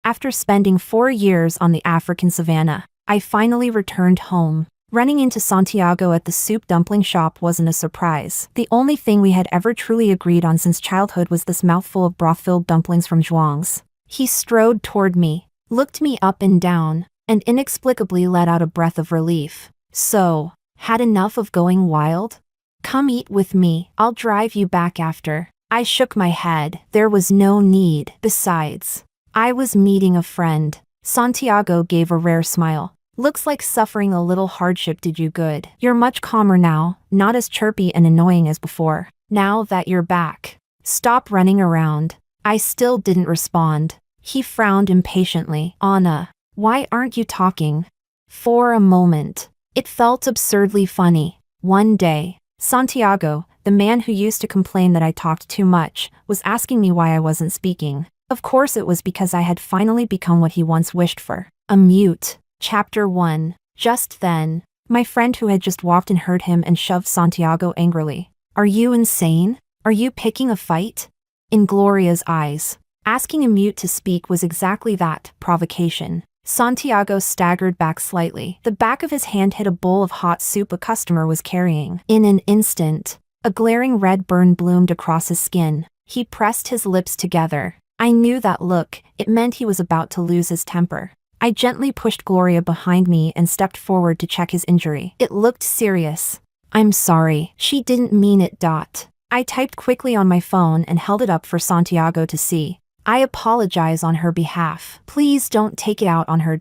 After spending 4 years on the African savanna, I finally returned home. Running into Santiago at the soup dumpling shop wasn't a surprise. The only thing we had ever truly agreed on since childhood was this mouthful of broth-filled dumplings from Zhuang's. He strode toward me, looked me up and down, and inexplicably let out a breath of relief. So, had enough of going wild? Come eat with me, I'll drive you back after. I shook my head. There was no need. Besides, I was meeting a friend. Santiago gave a rare smile. Looks like suffering a little hardship did you good. You're much calmer now, not as chirpy and annoying as before. Now that you're back, stop running around. I still didn't respond. He frowned impatiently. Anna, why aren't you talking? For a moment, it felt absurdly funny. One day, Santiago, the man who used to complain that I talked too much, was asking me why I wasn't speaking. Of course it was because I had finally become what he once wished for, a mute. Chapter 1. Just then, my friend who had just walked in heard him and shoved Santiago angrily. Are you insane? Are you picking a fight? In Gloria's eyes, asking a mute to speak was exactly that, provocation. Santiago staggered back slightly. The back of his hand hit a bowl of hot soup a customer was carrying. In an instant, a glaring red burn bloomed across his skin. He pressed his lips together. I knew that look. It meant he was about to lose his temper. I gently pushed Gloria behind me and stepped forward to check his injury. It looked serious. I'm sorry. She didn't mean it. I typed quickly on my phone and held it up for Santiago to see. I apologize on her behalf. Please don't take it out on her.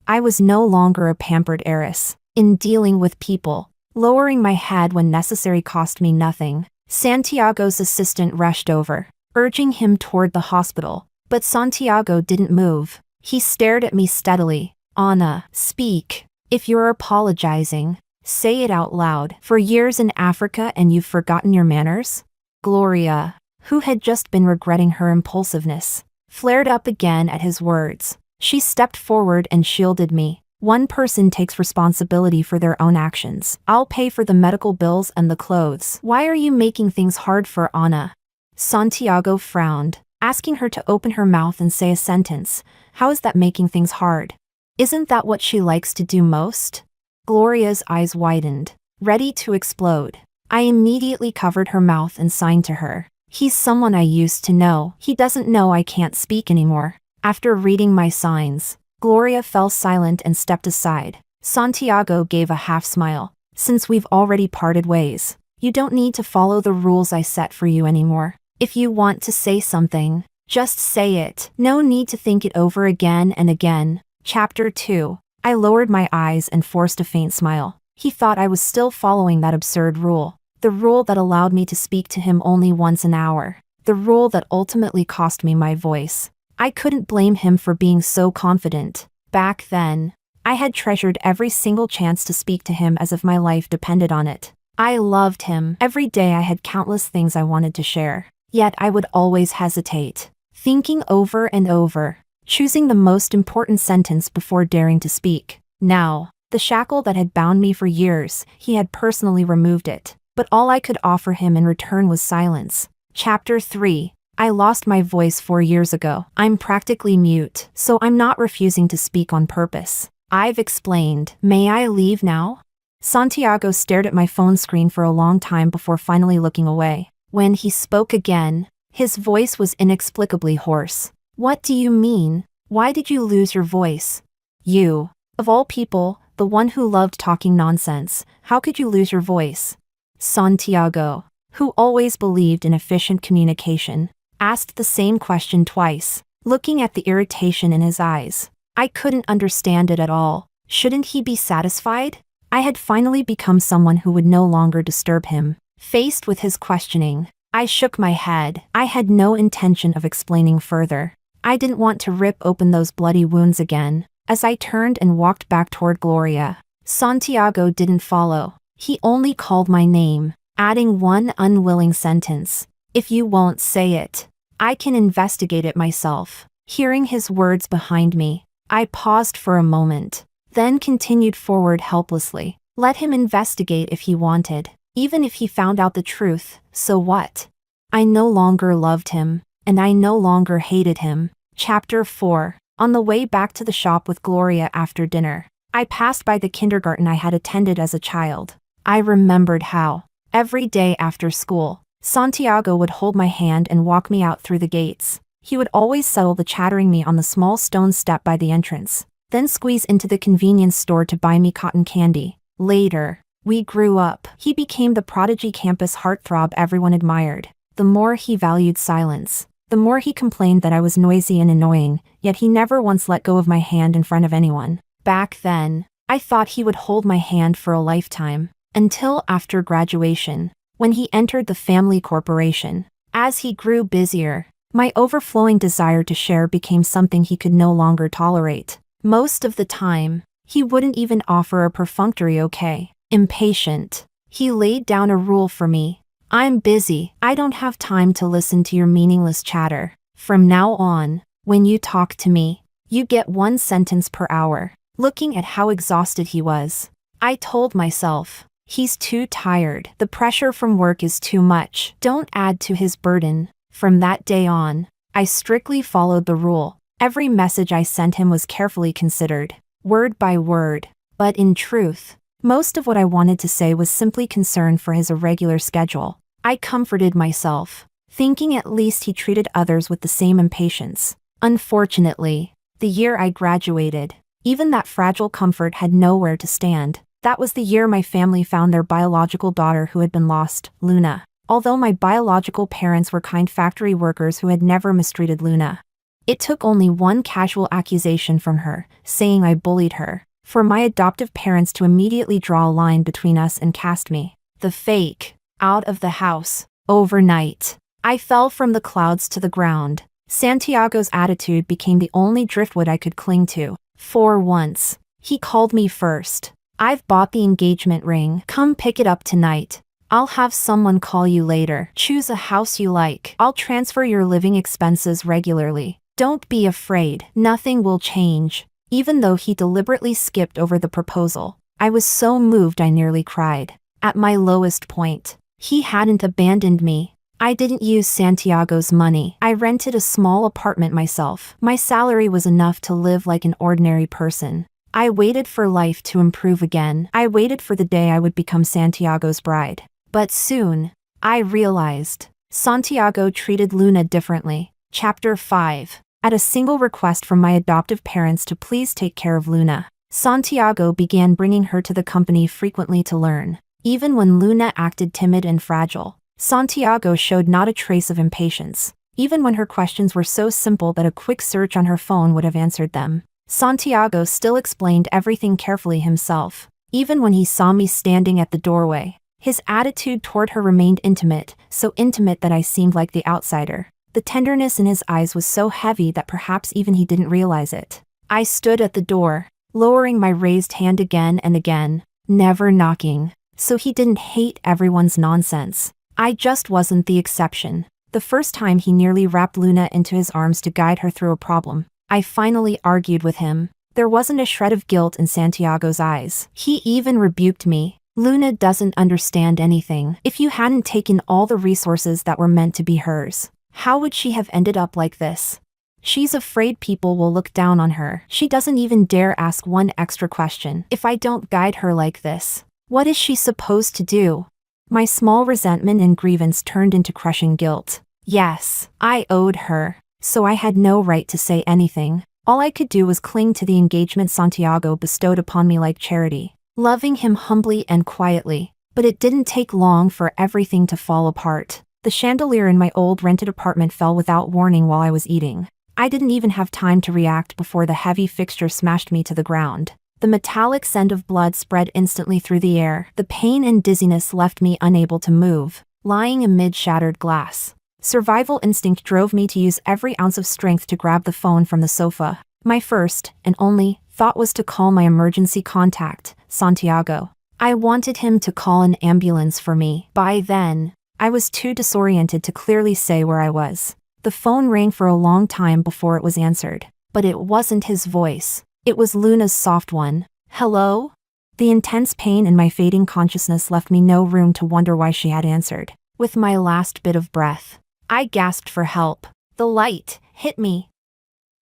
I was no longer a pampered heiress. In dealing with people, lowering my head when necessary cost me nothing. Santiago's assistant rushed over, urging him toward the hospital. But Santiago didn't move. He stared at me steadily. Anna, speak. If you're apologizing, say it out loud. For years in Africa and you've forgotten your manners? Gloria, who had just been regretting her impulsiveness, flared up again at his words. She stepped forward and shielded me. One person takes responsibility for their own actions. I'll pay for the medical bills and the clothes. Why are you making things hard for Anna? Santiago frowned, asking her to open her mouth and say a sentence. How is that making things hard? Isn't that what she likes to do most? Gloria's eyes widened, ready to explode. I immediately covered her mouth and signed to her. He's someone I used to know. He doesn't know I can't speak anymore. After reading my signs, Gloria fell silent and stepped aside. Santiago gave a half smile. Since we've already parted ways, you don't need to follow the rules I set for you anymore. If you want to say something, just say it. No need to think it over again and again. Chapter 2. I lowered my eyes and forced a faint smile. He thought I was still following that absurd rule. The rule that allowed me to speak to him only once an hour. The rule that ultimately cost me my voice. I couldn't blame him for being so confident. Back then, I had treasured every single chance to speak to him as if my life depended on it. I loved him. Every day I had countless things I wanted to share. Yet I would always hesitate, thinking over and over, choosing the most important sentence before daring to speak. Now, the shackle that had bound me for years, he had personally removed it. But all I could offer him in return was silence. Chapter 3. I lost my voice 4 years ago. I'm practically mute, so I'm not refusing to speak on purpose. I've explained. May I leave now? Santiago stared at my phone screen for a long time before finally looking away. When he spoke again, his voice was inexplicably hoarse. What do you mean? Why did you lose your voice? You, of all people, the one who loved talking nonsense, how could you lose your voice? Santiago, who always believed in efficient communication, asked the same question twice, looking at the irritation in his eyes. I couldn't understand it at all. Shouldn't he be satisfied? I had finally become someone who would no longer disturb him. Faced with his questioning, I shook my head. I had no intention of explaining further. I didn't want to rip open those bloody wounds again. As I turned and walked back toward Gloria, Santiago didn't follow. He only called my name, adding one unwilling sentence. If you won't say it, I can investigate it myself. Hearing his words behind me, I paused for a moment, then continued forward helplessly. Let him investigate if he wanted. Even if he found out the truth, so what? I no longer loved him, and I no longer hated him. Chapter 4. On the way back to the shop with Gloria after dinner, I passed by the kindergarten I had attended as a child. I remembered how, every day after school, Santiago would hold my hand and walk me out through the gates. He would always settle the chattering me on the small stone step by the entrance, then squeeze into the convenience store to buy me cotton candy. Later, we grew up. He became the prodigy campus heartthrob everyone admired. The more he valued silence, the more he complained that I was noisy and annoying, yet he never once let go of my hand in front of anyone. Back then, I thought he would hold my hand for a lifetime, until after graduation, when he entered the family corporation. As he grew busier, my overflowing desire to share became something he could no longer tolerate. Most of the time, he wouldn't even offer a perfunctory okay. Impatient, he laid down a rule for me. I'm busy. I don't have time to listen to your meaningless chatter. From now on, when you talk to me, you get 1 sentence per hour. Looking at how exhausted he was, I told myself, he's too tired. The pressure from work is too much. Don't add to his burden. From that day on, I strictly followed the rule. Every message I sent him was carefully considered, word by word. But in truth, most of what I wanted to say was simply concern for his irregular schedule. I comforted myself, thinking at least he treated others with the same impatience. Unfortunately, the year I graduated, even that fragile comfort had nowhere to stand. That was the year my family found their biological daughter who had been lost, Luna. Although my biological parents were kind factory workers who had never mistreated Luna. It took only one casual accusation from her, saying I bullied her, for my adoptive parents to immediately draw a line between us and cast me, the fake, out of the house. Overnight, I fell from the clouds to the ground. Santiago's attitude became the only driftwood I could cling to. For once, he called me first. I've bought the engagement ring. Come pick it up tonight. I'll have someone call you later. Choose a house you like. I'll transfer your living expenses regularly. Don't be afraid. Nothing will change. Even though he deliberately skipped over the proposal, I was so moved I nearly cried. At my lowest point, he hadn't abandoned me. I didn't use Santiago's money. I rented a small apartment myself. My salary was enough to live like an ordinary person. I waited for life to improve again. I waited for the day I would become Santiago's bride. But soon, I realized, Santiago treated Luna differently. Chapter 5. At a single request from my adoptive parents to please take care of Luna, Santiago began bringing her to the company frequently to learn. Even when Luna acted timid and fragile, Santiago showed not a trace of impatience. Even when her questions were so simple that a quick search on her phone would have answered them, Santiago still explained everything carefully himself. Even when he saw me standing at the doorway, his attitude toward her remained intimate, so intimate that I seemed like the outsider. The tenderness in his eyes was so heavy that perhaps even he didn't realize it. I stood at the door, lowering my raised hand again and again, never knocking, so he didn't hate everyone's nonsense. I just wasn't the exception. The first time he nearly wrapped Luna into his arms to guide her through a problem, I finally argued with him. There wasn't a shred of guilt in Santiago's eyes. He even rebuked me. Luna doesn't understand anything. If you hadn't taken all the resources that were meant to be hers, how would she have ended up like this? She's afraid people will look down on her. She doesn't even dare ask one extra question. If I don't guide her like this, what is she supposed to do? My small resentment and grievance turned into crushing guilt. Yes, I owed her, so I had no right to say anything. All I could do was cling to the engagement Santiago bestowed upon me like charity, loving him humbly and quietly. But it didn't take long for everything to fall apart. The chandelier in my old rented apartment fell without warning while I was eating. I didn't even have time to react before the heavy fixture smashed me to the ground. The metallic scent of blood spread instantly through the air. The pain and dizziness left me unable to move, lying amid shattered glass. Survival instinct drove me to use every ounce of strength to grab the phone from the sofa. My first, and only, thought was to call my emergency contact, Santiago. I wanted him to call an ambulance for me. By then, I was too disoriented to clearly say where I was. The phone rang for a long time before it was answered. But it wasn't his voice. It was Luna's soft one. Hello? The intense pain in my fading consciousness left me no room to wonder why she had answered. With my last bit of breath, I gasped for help. The light hit me.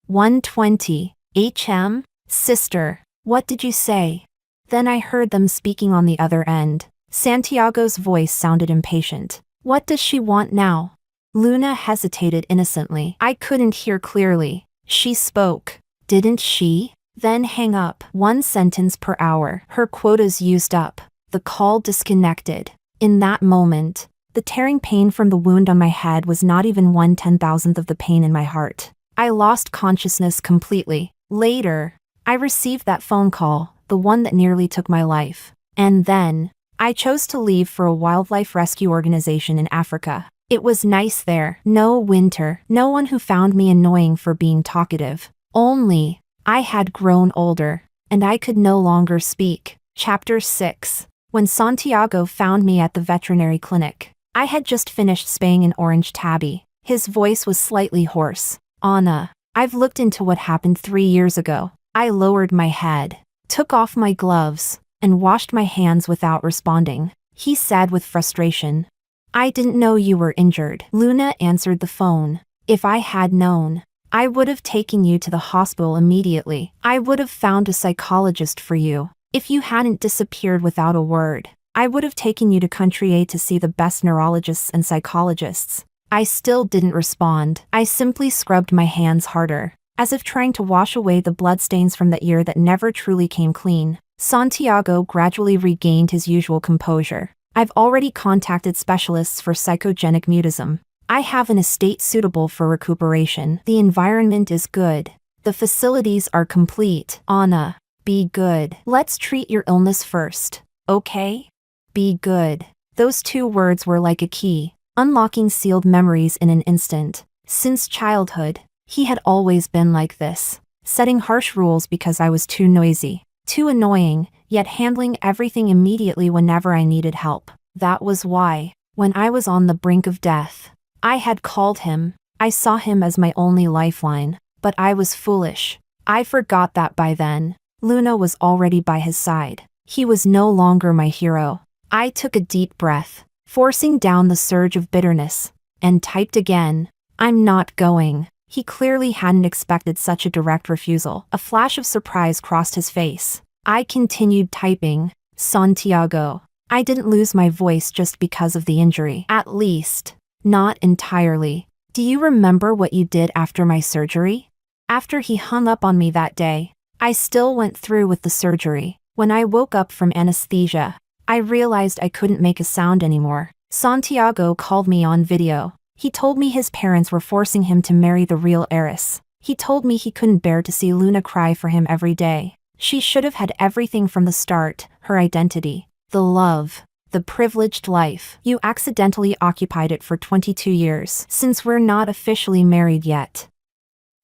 1:20 HM? Sister, what did you say? Then I heard them speaking on the other end. Santiago's voice sounded impatient. What does she want now? Luna hesitated innocently. I couldn't hear clearly. She spoke. Didn't she? Then hang up. 1 sentence per hour. Her quota's used up. The call disconnected. In that moment, the tearing pain from the wound on my head was not even 1/10,000th of the pain in my heart. I lost consciousness completely. Later, I received that phone call, the one that nearly took my life. And then, I chose to leave for a wildlife rescue organization in Africa. It was nice there. No winter. No one who found me annoying for being talkative. Only, I had grown older, and I could no longer speak. Chapter 6. When Santiago found me at the veterinary clinic, I had just finished spaying an orange tabby. His voice was slightly hoarse. Anna, I've looked into what happened 3 years ago. I lowered my head, took off my gloves, and washed my hands without responding. He said with frustration, I didn't know you were injured. Luna answered the phone. If I had known, I would have taken you to the hospital immediately. I would have found a psychologist for you. If you hadn't disappeared without a word, I would have taken you to Country A to see the best neurologists and psychologists. I still didn't respond. I simply scrubbed my hands harder, as if trying to wash away the bloodstains from the ear that never truly came clean. Santiago gradually regained his usual composure. I've already contacted specialists for psychogenic mutism. I have an estate suitable for recuperation. The environment is good. The facilities are complete. Anna, be good. Let's treat your illness first, okay? Be good. Those 2 words were like a key, unlocking sealed memories in an instant. Since childhood, he had always been like this, setting harsh rules because I was too noisy, too annoying, yet handling everything immediately whenever I needed help. That was why, when I was on the brink of death, I had called him. I saw him as my only lifeline, but I was foolish. I forgot that by then. Luna was already by his side. He was no longer my hero. I took a deep breath, forcing down the surge of bitterness, and typed again. I'm not going. He clearly hadn't expected such a direct refusal. A flash of surprise crossed his face. I continued typing. Santiago. I didn't lose my voice just because of the injury. At least, not entirely. Do you remember what you did after my surgery? After he hung up on me that day, I still went through with the surgery. When I woke up from anesthesia, I realized I couldn't make a sound anymore. Santiago called me on video. He told me his parents were forcing him to marry the real heiress. He told me he couldn't bear to see Luna cry for him every day. She should have had everything from the start, her identity, the love, the privileged life. You accidentally occupied it for 22 years, since we're not officially married yet.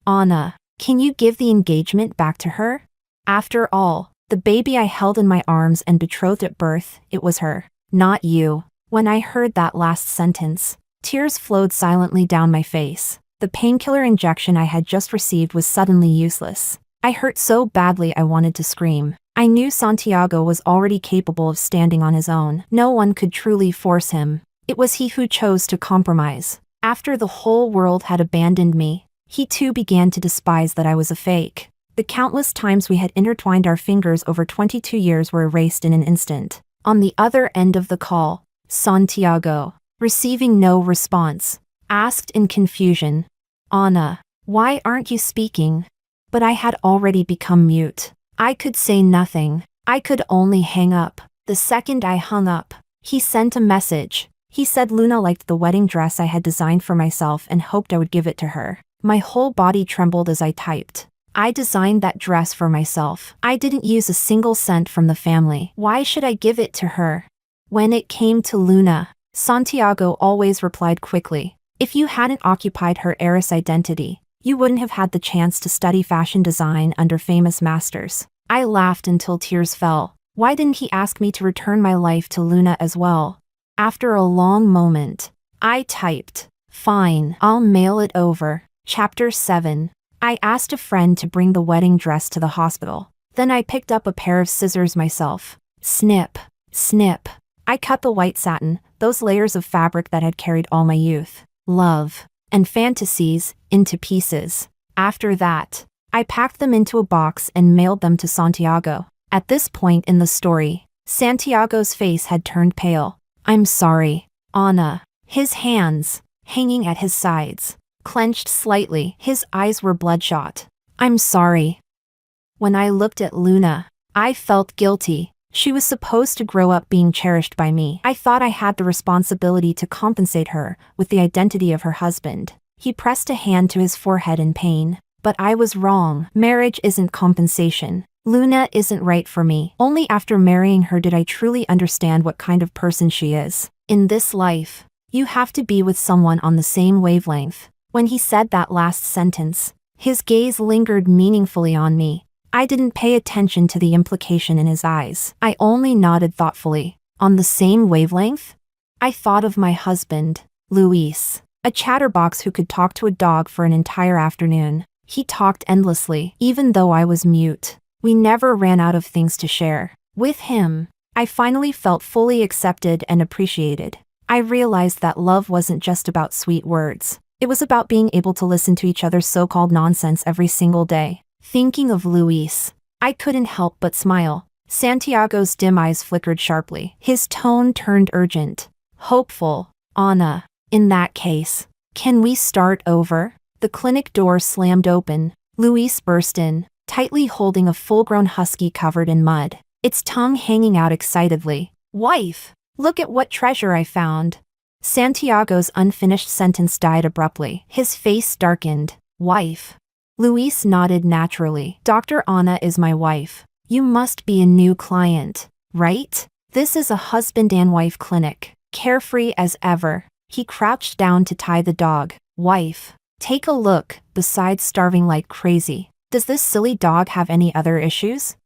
Anna, can you give the engagement back to her? After all, the baby I held in my arms and betrothed at birth, it was her, not you. When I heard that last sentence, tears flowed silently down my face. The painkiller injection I had just received was suddenly useless. I hurt so badly I wanted to scream. I knew Santiago was already capable of standing on his own. No one could truly force him. It was he who chose to compromise. After the whole world had abandoned me, he too began to despise that I was a fake. The countless times we had intertwined our fingers over 22 years were erased in an instant. On the other end of the call, Santiago, receiving no response, asked in confusion, Anna, why aren't you speaking? But I had already become mute. I could say nothing. I could only hang up. The second I hung up, he sent a message. He said Luna liked the wedding dress I had designed for myself and hoped I would give it to her. My whole body trembled as I typed. I designed that dress for myself. I didn't use a single cent from the family. Why should I give it to her? When it came to Luna, Santiago always replied quickly. If you hadn't occupied her heiress identity, you wouldn't have had the chance to study fashion design under famous masters. I laughed until tears fell. Why didn't he ask me to return my life to Luna as well? After a long moment, I typed, fine, I'll mail it over. Chapter 7. I asked a friend to bring the wedding dress to the hospital. Then I picked up a pair of scissors myself. Snip, snip. I cut the white satin, those layers of fabric that had carried all my youth, love, and fantasies, into pieces. After that, I packed them into a box and mailed them to Santiago. At this point in the story, Santiago's face had turned pale. I'm sorry, Anna. His hands, hanging at his sides, clenched slightly. His eyes were bloodshot. I'm sorry. When I looked at Luna, I felt guilty. She was supposed to grow up being cherished by me. I thought I had the responsibility to compensate her with the identity of her husband. He pressed a hand to his forehead in pain. But I was wrong. Marriage isn't compensation. Luna isn't right for me. Only after marrying her did I truly understand what kind of person she is. In this life, you have to be with someone on the same wavelength. When he said that last sentence, his gaze lingered meaningfully on me. I didn't pay attention to the implication in his eyes. I only nodded thoughtfully. On the same wavelength? I thought of my husband, Luis, a chatterbox who could talk to a dog for an entire afternoon. He talked endlessly, even though I was mute. We never ran out of things to share. With him, I finally felt fully accepted and appreciated. I realized that love wasn't just about sweet words. It was about being able to listen to each other's so-called nonsense every single day. Thinking of Luis, I couldn't help but smile. Santiago's dim eyes flickered sharply. His tone turned urgent, hopeful. Anna, in that case, can we start over? The clinic door slammed open. Luis burst in, tightly holding a full-grown husky covered in mud, its tongue hanging out excitedly. Wife, look at what treasure I found. Santiago's unfinished sentence died abruptly. His face darkened. Wife. Luis nodded naturally. Dr. Anna is my wife. You must be a new client, right? This is a husband and wife clinic. Carefree as ever. He crouched down to tie the dog. Wife. Take a look. Besides starving like crazy, does this silly dog have any other issues?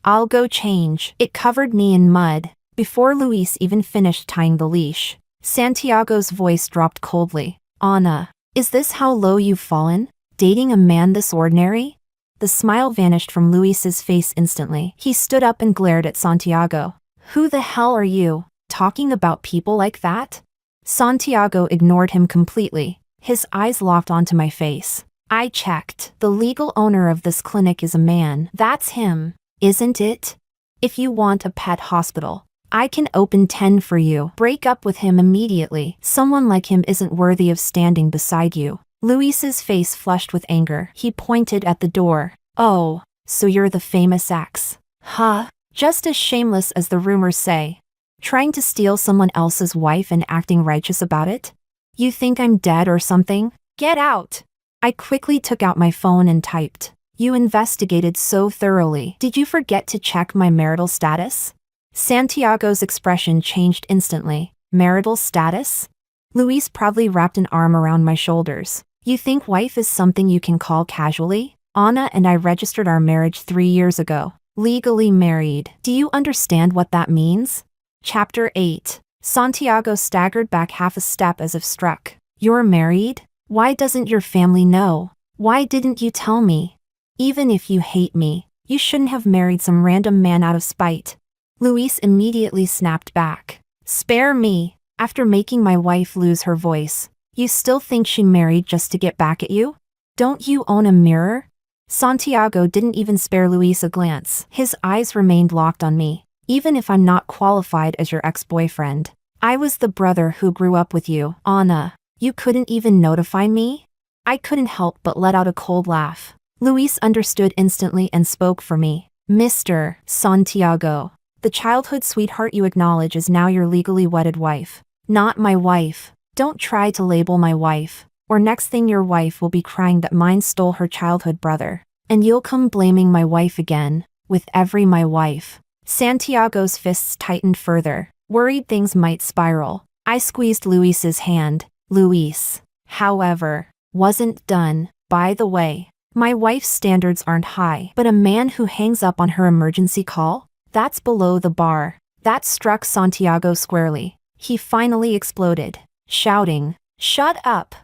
I'll go change. It covered me in mud. Before Luis even finished tying the leash, Santiago's voice dropped coldly. Anna, is this how low you've fallen? Dating a man this ordinary? The smile vanished from Luis's face instantly. He stood up and glared at Santiago. Who the hell are you, talking about people like that? Santiago ignored him completely. His eyes locked onto my face. I checked. The legal owner of this clinic is a man. That's him, isn't it? If you want a pet hospital, I can open 10 for you. Break up with him immediately. Someone like him isn't worthy of standing beside you. Luis's face flushed with anger. He pointed at the door. Oh, so you're the famous ex. Huh? Just as shameless as the rumors say. Trying to steal someone else's wife and acting righteous about it? You think I'm dead or something? Get out! I quickly took out my phone and typed. You investigated so thoroughly. Did you forget to check my marital status? Santiago's expression changed instantly. Marital status? Luis proudly wrapped an arm around my shoulders. You think wife is something you can call casually? Anna and I registered our marriage 3 years ago. Legally married. Do you understand what that means? Chapter 8. Santiago staggered back half a step as if struck. You're married? Why doesn't your family know? Why didn't you tell me? Even if you hate me, you shouldn't have married some random man out of spite. Luis immediately snapped back. Spare me. After making my wife lose her voice, you still think she married just to get back at you? Don't you own a mirror? Santiago didn't even spare Luis a glance. His eyes remained locked on me. Even if I'm not qualified as your ex-boyfriend, I was the brother who grew up with you. Anna, you couldn't even notify me? I couldn't help but let out a cold laugh. Luis understood instantly and spoke for me. Mr. Santiago, the childhood sweetheart you acknowledge is now your legally wedded wife. Not my wife. Don't try to label my wife, or next thing your wife will be crying that mine stole her childhood brother. And you'll come blaming my wife again, with every my wife. Santiago's fists tightened further, worried things might spiral. I squeezed Luis's hand. Luis, however, wasn't done. By the way, my wife's standards aren't high, but a man who hangs up on her emergency call? That's below the bar. That struck Santiago squarely. He finally exploded, shouting, "Shut up!"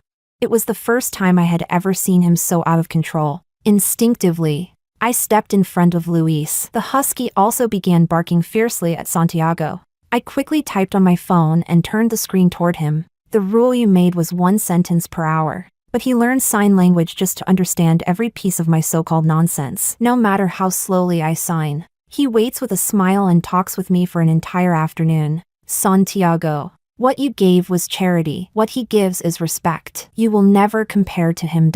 It was the first time I had ever seen him so out of control. Instinctively, I stepped in front of Luis. The husky also began barking fiercely at Santiago. I quickly typed on my phone and turned the screen toward him. The rule you made was 1 sentence per hour. but he learned sign language just to understand every piece of my so-called nonsense, no matter how slowly I sign. He waits with a smile and talks with me for an entire afternoon. Santiago, what you gave was charity. What he gives is respect. You will never compare to him.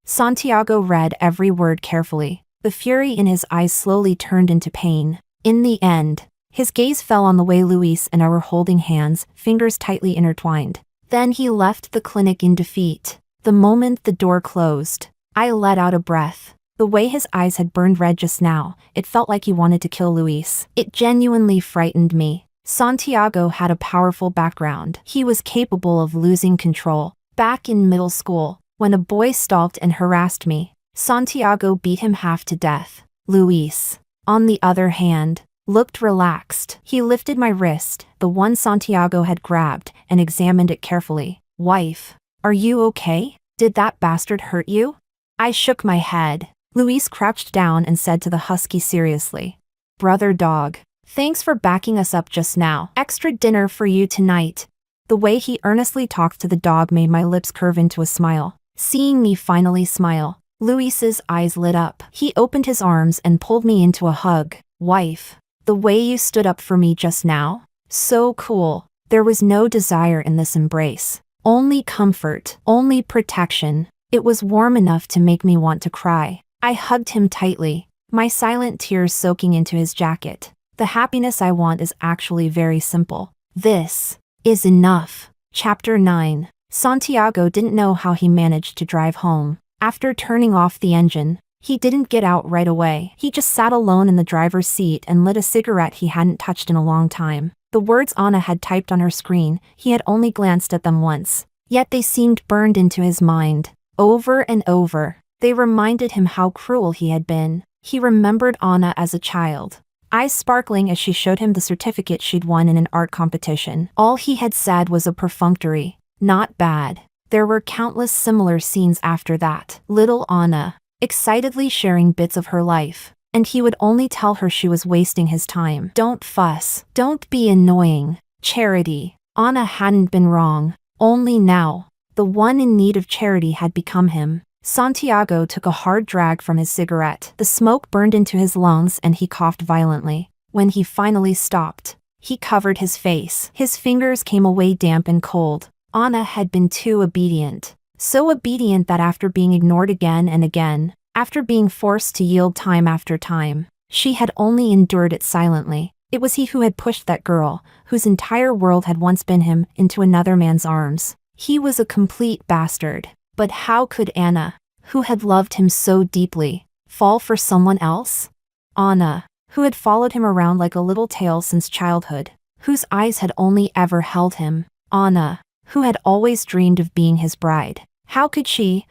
Santiago read every word carefully. The fury in his eyes slowly turned into pain. In the end, his gaze fell on the way Luis and I were holding hands, fingers tightly intertwined. Then he left the clinic in defeat. The moment the door closed, I let out a breath. The way his eyes had burned red just now, it felt like he wanted to kill Luis. It genuinely frightened me. Santiago had a powerful background. He was capable of losing control. Back in middle school, when a boy stalked and harassed me, Santiago beat him half to death. Luis, on the other hand, looked relaxed. He lifted my wrist, the one Santiago had grabbed, and examined it carefully. Wife, are you okay? Did that bastard hurt you? I shook my head. Luis crouched down and said to the husky seriously, Brother dog, thanks for backing us up just now. Extra dinner for you tonight. The way he earnestly talked to the dog made my lips curve into a smile. Seeing me finally smile, Luis's eyes lit up. He opened his arms and pulled me into a hug. Wife, the way you stood up for me just now, so cool. There was no desire in this embrace. Only comfort, only protection. It was warm enough to make me want to cry. I hugged him tightly, my silent tears soaking into his jacket. The happiness I want is actually very simple. This is enough. Chapter 9. Santiago didn't know how he managed to drive home. After turning off the engine, he didn't get out right away. He just sat alone in the driver's seat and lit a cigarette he hadn't touched in a long time. The words Anna had typed on her screen, he had only glanced at them once. Yet they seemed burned into his mind. Over and over, they reminded him how cruel he had been. He remembered Anna as a child, eyes sparkling as she showed him the certificate she'd won in an art competition. All he had said was a perfunctory, not bad. There were countless similar scenes after that. Little Anna, excitedly sharing bits of her life, and he would only tell her she was wasting his time. Don't fuss. Don't be annoying. Charity. Anna hadn't been wrong. Only now, the one in need of charity had become him. Santiago took a hard drag from his cigarette. The smoke burned into his lungs and he coughed violently. When he finally stopped, he covered his face. His fingers came away damp and cold. Anna had been too obedient. So obedient that after being ignored again and again, after being forced to yield time after time, she had only endured it silently. It was he who had pushed that girl, whose entire world had once been him, into another man's arms. He was a complete bastard. But how could Anna, who had loved him so deeply, fall for someone else? Anna, who had followed him around like a little tail since childhood, whose eyes had only ever held him. Anna, who had always dreamed of being his bride. How could she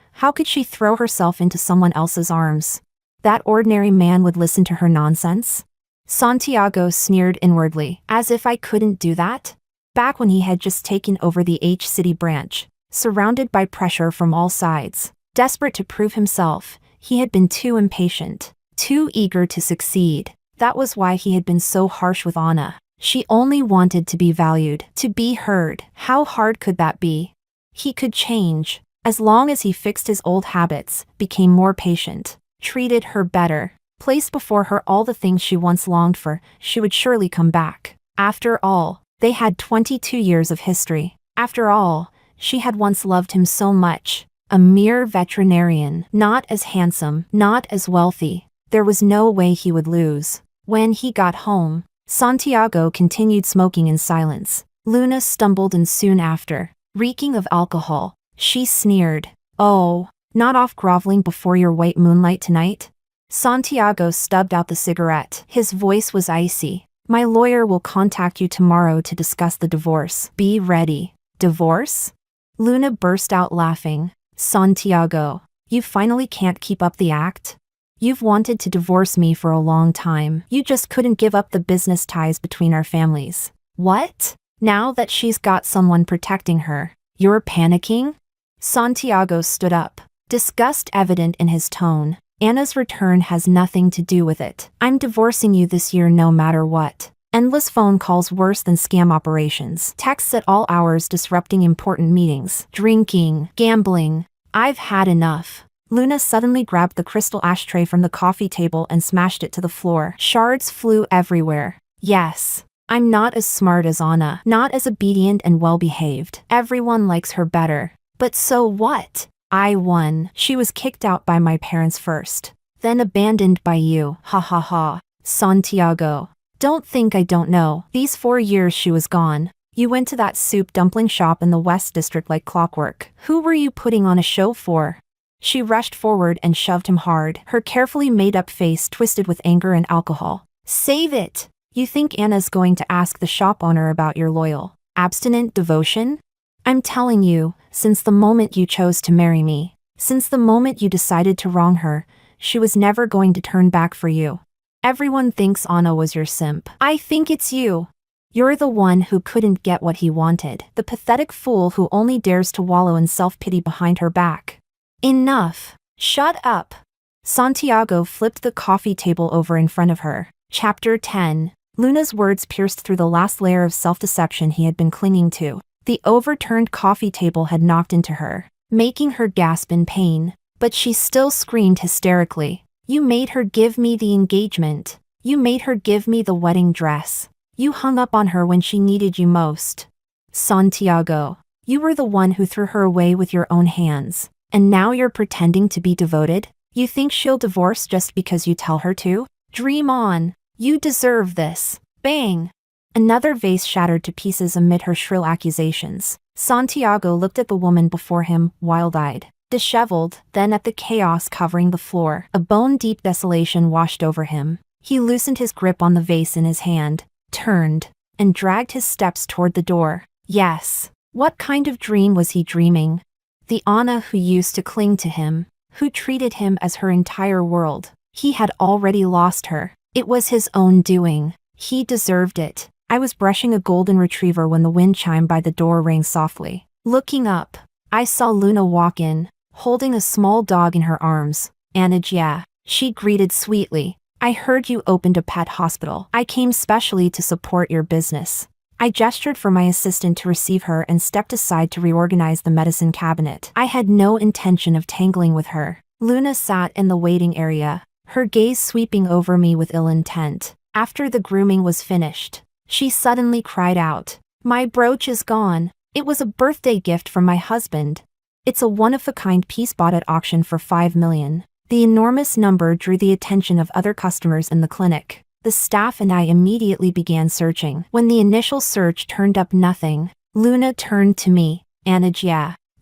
throw herself into someone else's arms? That ordinary man would listen to her nonsense? Santiago sneered inwardly, as if I couldn't do that. Back when he had just taken over the H-City branch, surrounded by pressure from all sides, desperate to prove himself, he had been too impatient, too eager to succeed. That was why he had been so harsh with Anna. She only wanted to be valued, to be heard. How hard could that be? He could change. As long as he fixed his old habits, became more patient, treated her better, placed before her all the things she once longed for, she would surely come back. After all, they had 22 years of history. After all, she had once loved him so much. A mere veterinarian, not as handsome, not as wealthy. There was no way he would lose. When he got home, Santiago continued smoking in silence. Luna stumbled in soon after, reeking of alcohol. She sneered. Oh, not off groveling before your white moonlight tonight? Santiago stubbed out the cigarette. His voice was icy. My lawyer will contact you tomorrow to discuss the divorce. Be ready. Divorce? Luna burst out laughing. Santiago, you finally can't keep up the act? You've wanted to divorce me for a long time. You just couldn't give up the business ties between our families. What? Now that she's got someone protecting her, you're panicking? Santiago stood up, disgust evident in his tone. Anna's return has nothing to do with it. I'm divorcing you this year no matter what. Endless phone calls worse than scam operations. Texts at all hours disrupting important meetings. Drinking. Gambling. I've had enough. Luna suddenly grabbed the crystal ashtray from the coffee table and smashed it to the floor. Shards flew everywhere. Yes. I'm not as smart as Anna, not as obedient and well-behaved. Everyone likes her better. But so what? I won. She was kicked out by my parents first, then abandoned by you. Ha ha ha. Santiago. Don't think I don't know. These 4 years she was gone. You went to that soup dumpling shop in the West District like clockwork. Who were you putting on a show for? She rushed forward and shoved him hard, her carefully made-up face twisted with anger and alcohol. Save it! You think Anna's going to ask the shop owner about your loyal, abstinent devotion? I'm telling you, since the moment you chose to marry me, since the moment you decided to wrong her, she was never going to turn back for you. Everyone thinks Anna was your simp. I think it's you. You're the one who couldn't get what he wanted, the pathetic fool who only dares to wallow in self-pity behind her back. Enough. Shut up. Santiago flipped the coffee table over in front of her. Chapter 10. Luna's words pierced through the last layer of self-deception he had been clinging to. The overturned coffee table had knocked into her, making her gasp in pain. But she still screamed hysterically. You made her give me the engagement. You made her give me the wedding dress. You hung up on her when she needed you most. Santiago, you were the one who threw her away with your own hands. And now you're pretending to be devoted? You think she'll divorce just because you tell her to? Dream on. You deserve this. Bang! Another vase shattered to pieces amid her shrill accusations. Santiago looked at the woman before him, wild-eyed, disheveled, then at the chaos covering the floor. A bone-deep desolation washed over him. He loosened his grip on the vase in his hand, turned, and dragged his steps toward the door. Yes. What kind of dream was he dreaming? The Anna who used to cling to him, who treated him as her entire world. He had already lost her. It was his own doing. He deserved it. I was brushing a golden retriever when the wind chime by the door rang softly. Looking up, I saw Luna walk in, holding a small dog in her arms. Anna, she greeted sweetly. I heard you opened a pet hospital. I came specially to support your business. I gestured for my assistant to receive her and stepped aside to reorganize the medicine cabinet. I had no intention of tangling with her. Luna sat in the waiting area, her gaze sweeping over me with ill intent. After the grooming was finished, she suddenly cried out, "My brooch is gone. It was a birthday gift from my husband. It's a one-of-a-kind piece bought at auction for 5 million. The enormous number drew the attention of other customers in the clinic. The staff and I immediately began searching. When the initial search turned up nothing, Luna turned to me. Anna,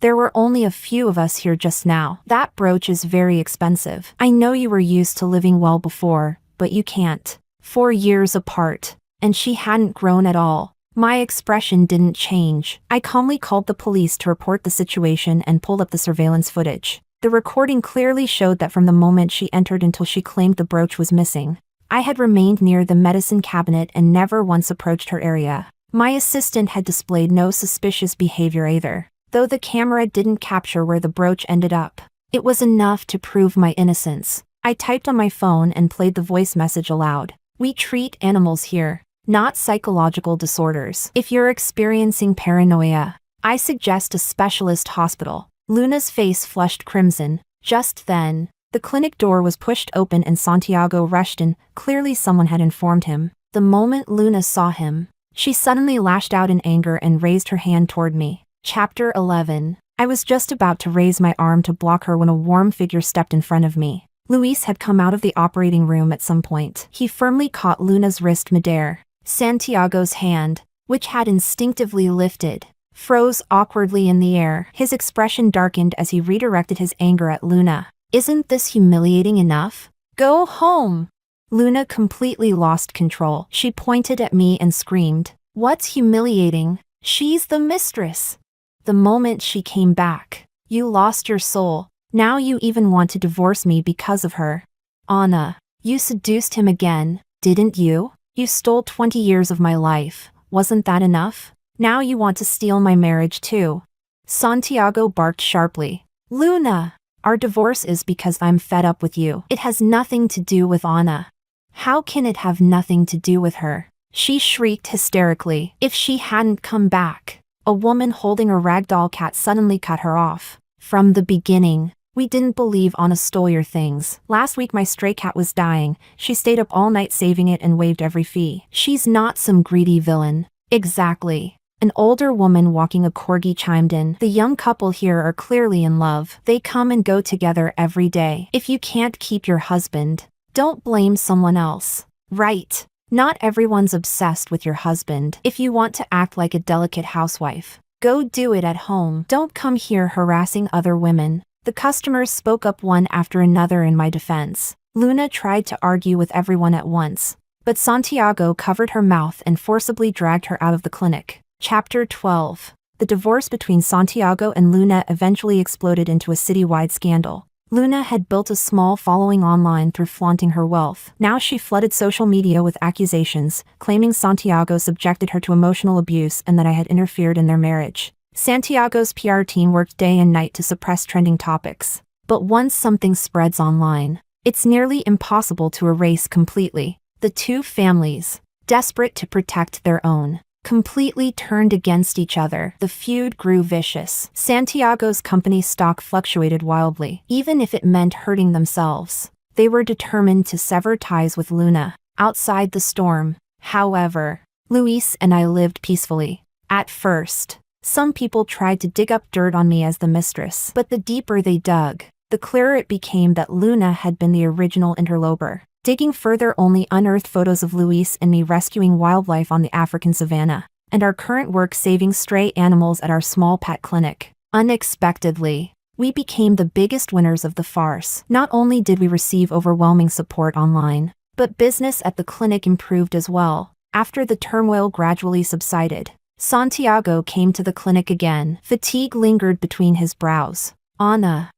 there were only a few of us here just now. That brooch is very expensive. I know you were used to living well before, but you can't. 4 years apart. And she hadn't grown at all. My expression didn't change. I calmly called the police to report the situation and pulled up the surveillance footage. The recording clearly showed that from the moment she entered until she claimed the brooch was missing, I had remained near the medicine cabinet and never once approached her area. My assistant had displayed no suspicious behavior either, though the camera didn't capture where the brooch ended up. It was enough to prove my innocence. I typed on my phone and played the voice message aloud. We treat animals here, not psychological disorders. If you're experiencing paranoia, I suggest a specialist hospital. Luna's face flushed crimson. Just then, the clinic door was pushed open and Santiago rushed in. Clearly someone had informed him. The moment Luna saw him, she suddenly lashed out in anger and raised her hand toward me. Chapter 11. I was just about to raise my arm to block her when a warm figure stepped in front of me. Luis had come out of the operating room at some point. He firmly caught Luna's wrist midair. Santiago's hand, which had instinctively lifted, froze awkwardly in the air. His expression darkened as he redirected his anger at Luna. Isn't this humiliating enough? Go home! Luna completely lost control. She pointed at me and screamed. What's humiliating? She's the mistress. The moment she came back, you lost your soul. Now you even want to divorce me because of her. Anna, you seduced him again, didn't you? You stole 20 years of my life. Wasn't that enough? Now you want to steal my marriage too. Santiago barked sharply. Luna, our divorce is because I'm fed up with you. It has nothing to do with Anna. How can it have nothing to do with her? She shrieked hysterically. If she hadn't come back. A woman holding a ragdoll cat suddenly cut her off. From the beginning, we didn't believe Anna stole your things. Last week my stray cat was dying. She stayed up all night saving it and waived every fee. She's not some greedy villain. Exactly. An older woman walking a corgi chimed in. The young couple here are clearly in love. They come and go together every day. If you can't keep your husband, don't blame someone else. Right. Not everyone's obsessed with your husband. If you want to act like a delicate housewife, go do it at home. Don't come here harassing other women. The customers spoke up one after another in my defense. Luna tried to argue with everyone at once, but Santiago covered her mouth and forcibly dragged her out of the clinic. Chapter 12. The divorce between Santiago and Luna eventually exploded into a citywide scandal. Luna had built a small following online through flaunting her wealth. Now she flooded social media with accusations, claiming Santiago subjected her to emotional abuse and that I had interfered in their marriage. Santiago's PR team worked day and night to suppress trending topics. But once something spreads online, it's nearly impossible to erase completely. The two families, desperate to protect their own, completely turned against each other. The feud grew vicious. Santiago's company's stock fluctuated wildly, even if it meant hurting themselves. They were determined to sever ties with Luna. Outside the storm, however, Luis and I lived peacefully. At first, some people tried to dig up dirt on me as the mistress, but the deeper they dug, the clearer it became that Luna had been the original interloper. Digging further only unearthed photos of Luis and me rescuing wildlife on the African savanna, and our current work saving stray animals at our small pet clinic. Unexpectedly, we became the biggest winners of the farce. Not only did we receive overwhelming support online, but business at the clinic improved as well. After the turmoil gradually subsided, Santiago came to the clinic again. Fatigue lingered between his brows. Anna,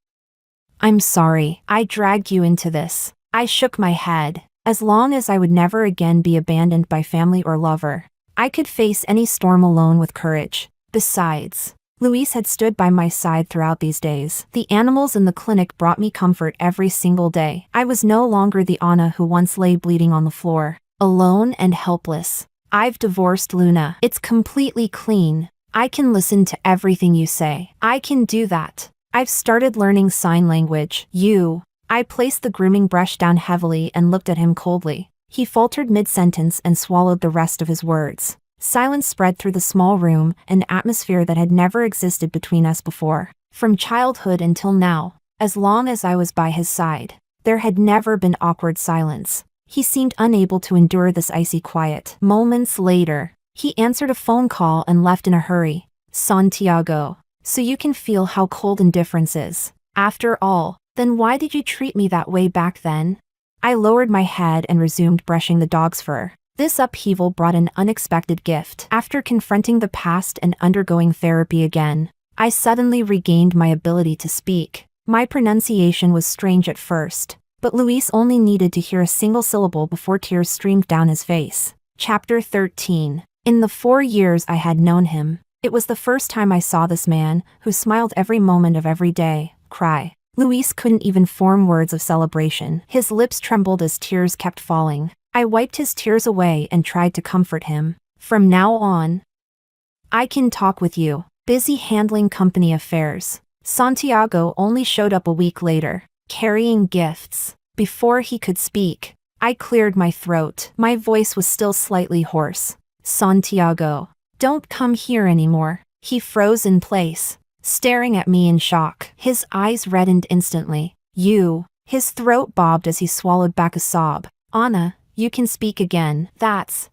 I'm sorry, I dragged you into this. I shook my head. As long as I would never again be abandoned by family or lover, I could face any storm alone with courage. Besides, Luis had stood by my side throughout these days. The animals in the clinic brought me comfort every single day. I was no longer the Anna who once lay bleeding on the floor, alone and helpless. I've divorced Luna. It's completely clean. I can listen to everything you say. I can do that. I've started learning sign language. I placed the grooming brush down heavily and looked at him coldly. He faltered mid-sentence and swallowed the rest of his words. Silence spread through the small room, an atmosphere that had never existed between us before. From childhood until now, as long as I was by his side, there had never been awkward silence. He seemed unable to endure this icy quiet. Moments later, he answered a phone call and left in a hurry. Santiago, so you can feel how cold indifference is. After all, then why did you treat me that way back then? I lowered my head and resumed brushing the dog's fur. This upheaval brought an unexpected gift. After confronting the past and undergoing therapy again, I suddenly regained my ability to speak. My pronunciation was strange at first, but Luis only needed to hear a single syllable before tears streamed down his face. Chapter 13. In the 4 years I had known him, it was the first time I saw this man, who smiled every moment of every day, cry. Luis couldn't even form words of celebration. His lips trembled as tears kept falling. I wiped his tears away and tried to comfort him. From now on, I can talk with you. Busy handling company affairs. Santiago only showed up a week later, carrying gifts. Before he could speak, I cleared my throat. My voice was still slightly hoarse. Santiago, don't come here anymore. He froze in place, staring at me in shock. His eyes reddened instantly. His throat bobbed as he swallowed back a sob. Anna, you can speak again. That's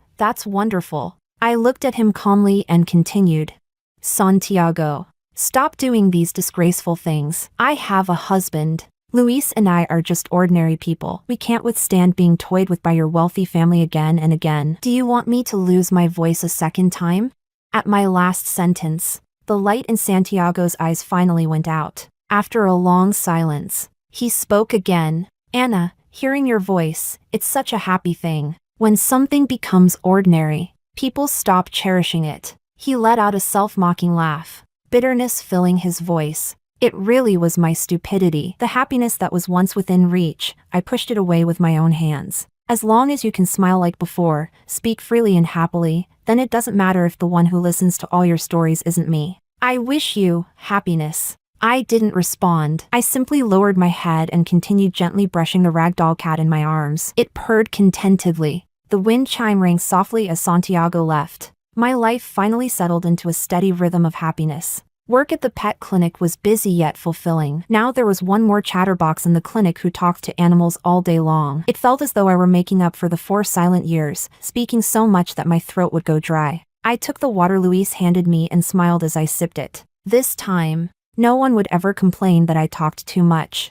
wonderful. I looked at him calmly and continued. Santiago, stop doing these disgraceful things. I have a husband. Luis and I are just ordinary people. We can't withstand being toyed with by your wealthy family again and again. Do you want me to lose my voice a second time? At my last sentence, the light in Santiago's eyes finally went out. After a long silence, he spoke again. Anna, hearing your voice, it's such a happy thing. When something becomes ordinary, people stop cherishing it. He let out a self-mocking laugh, bitterness filling his voice. It really was my stupidity. The happiness that was once within reach, I pushed it away with my own hands. As long as you can smile like before, speak freely and happily, then it doesn't matter if the one who listens to all your stories isn't me. I wish you happiness. I didn't respond. I simply lowered my head and continued gently brushing the ragdoll cat in my arms. It purred contentedly. The wind chime rang softly as Santiago left. My life finally settled into a steady rhythm of happiness. Work at the pet clinic was busy yet fulfilling. Now there was one more chatterbox in the clinic who talked to animals all day long. It felt as though I were making up for the 4 silent years, speaking so much that my throat would go dry. I took the water Luis handed me and smiled as I sipped it. This time, no one would ever complain that I talked too much.